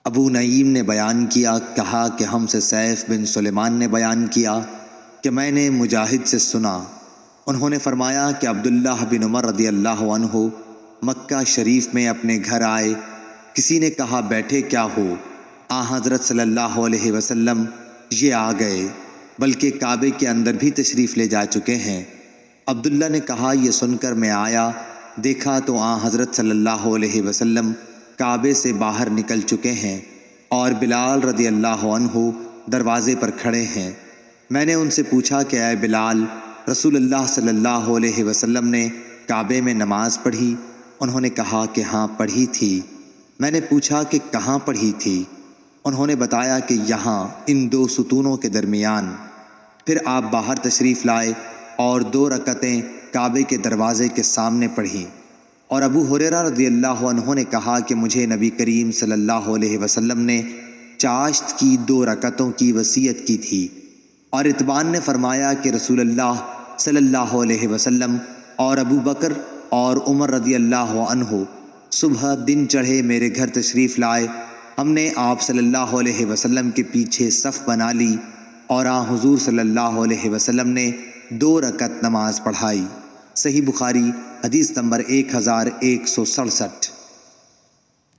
ابو نعیم نے بیان کیا، کہا کہ ہم سے سیف بن سلیمان نے بیان کیا کہ میں نے مجاہد سے سنا، انہوں نے فرمایا کہ عبداللہ بن عمر رضی اللہ عنہ مکہ شریف میں اپنے گھر آئے، کسی نے کہا بیٹھے کیا ہو؟ حضرت صلی اللہ علیہ وسلم یہ آ گئے، بلکہ کعبے کے اندر بھی تشریف لے جا چکے ہیں۔ عبداللہ نے کہا یہ سن کر میں آیا، دیکھا تو حضرت صلی اللہ علیہ وسلم کعبے سے باہر نکل چکے ہیں اور بلال رضی اللہ عنہ دروازے پر کھڑے ہیں۔ میں نے ان سے پوچھا کہ اے بلال، رسول اللہ صلی اللہ علیہ وسلم نے کعبے میں نماز پڑھی؟ انہوں نے کہا کہ ہاں پڑھی تھی۔ میں نے پوچھا کہ کہاں پڑھی تھی؟ انہوں نے بتایا کہ یہاں ان دو ستونوں کے درمیان۔ پھر آپ باہر تشریف لائے اور 2 رکعتیں کعبے کے دروازے کے سامنے پڑھیں۔ اور ابو ہریرہ رضی اللہ عنہ نے کہا کہ مجھے نبی کریم صلی اللہ علیہ وسلم نے چاشت کی 2 رکعتوں کی وصیت کی تھی، اور اتبان نے فرمایا کہ رسول اللہ صلی اللہ علیہ وسلم اور ابو بکر اور عمر رضی اللہ عنہ صبح دن چڑھے میرے گھر تشریف لائے، ہم نے آپ صلی اللہ علیہ وسلم کے پیچھے صف بنا لی اور حضور صلی اللہ علیہ وسلم نے 2 رکعت نماز پڑھائی۔ صحیح بخاری حدیث نمبر 1167۔